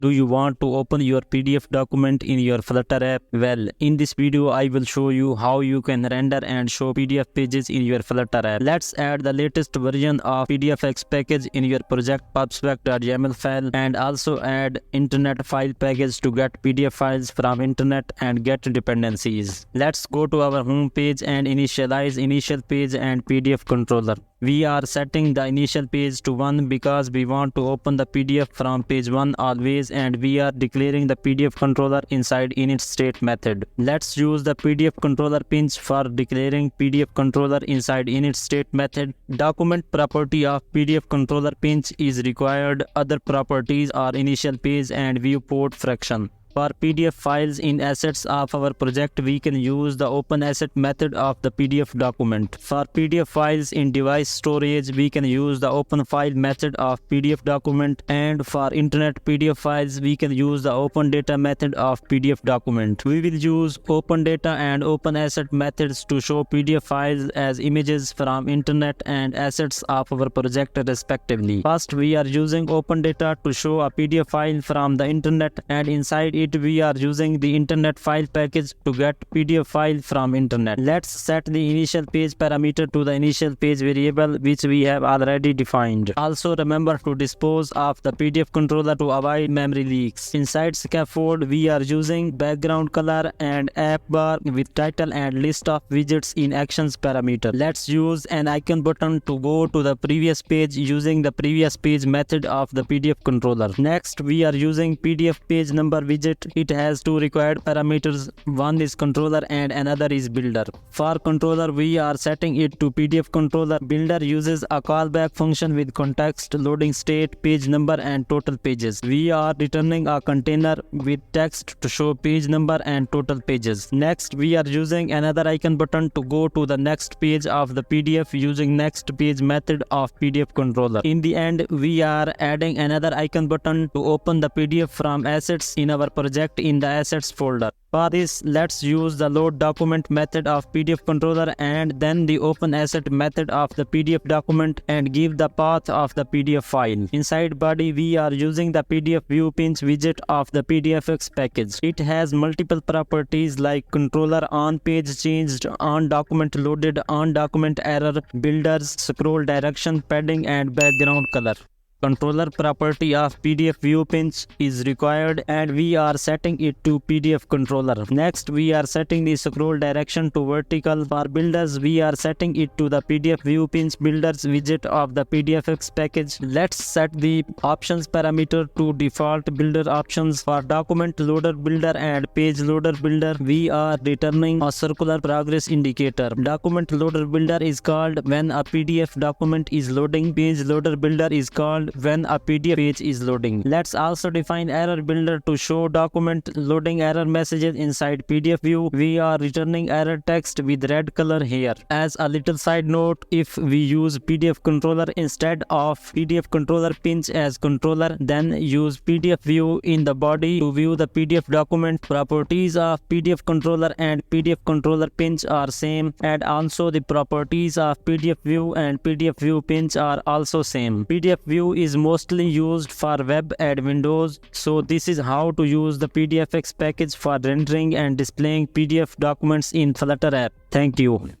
Do you want to open your PDF document in your Flutter app? Well, in this video, I will show you how you can render and show PDF pages in your Flutter app. Let's add the latest version of PDFX package in your project pubspec.yaml file and also add internet file package to get PDF files from internet and get dependencies. Let's go to our home page and initialize initial page and PDF controller. We are setting the initial page to 1 because we want to open the PDF from page 1 always, and we are declaring the PDF controller inside initState method. Let's use the PDF controller pinch for declaring PDF controller inside initState method. Document property of PDF controller pinch is required. Other properties are initial page and viewport fraction. For PDF files in assets of our project, we can use the openAsset method of the PDF document. For PDF files in device storage, we can use the openFile method of PDF document, and for internet PDF files, we can use the openData method of PDF document. We will use openData and openAsset methods to show PDF files as images from internet and assets of our project respectively. First, we are using openData to show a PDF file from the internet, and inside we are using the internet file package to get PDF file from internet. Let's set the initial page parameter to the initial page variable which we have already defined. Also remember to dispose of the PDF controller to avoid memory leaks. Inside scaffold, we are using background color and app bar with title and list of widgets in actions parameter. Let's use an icon button to go to the previous page using the previous page method of the PDF controller. Next, we are using PDF page number widget. It has two required parameters. One is controller and another is builder. For controller, we are setting it to PDF controller. Builder uses a callback function with context, loading state, page number and total pages. We are returning a container with text to show page number and total pages. Next, we are using another icon button to go to the next page of the PDF using next page method of PDF controller. In the end, we are adding another icon button to open the PDF from assets in our project in the assets folder. For this, let's use the load document method of PDF controller and then the openAsset method of the PDF document and give the path of the PDF file. Inside body, we are using the PDF view pinch widget of the PDFX package. It has multiple properties like controller, on page changed, on document loaded, on document error, builders, scroll direction, padding and background color. Controller property of PDF view pinch is required and we are setting it to PDF controller. Next, we are setting the scroll direction to vertical. For builders, we are setting it to the PDF view pinch builders widget of the PDFX package. Let's set the options parameter to default builder options. For document loader builder and page loader builder, we are returning a circular progress indicator. Document loader builder is called when a PDF document is loading. Page loader builder is called when a PDF page is loading. Let's also define error builder to show document loading error messages inside PDF view. We are returning error text with red color here. As a little side note, if we use PDF controller instead of PDF controller pinch as controller, then use PDF view in the body to view the PDF document. Properties of PDF controller and PDF controller pinch are same, and also the properties of PDF view and PDF view pinch are also same. PDF view is mostly used for web and Windows, so this is how to use the PDFX package for rendering and displaying PDF documents in Flutter app. Thank you.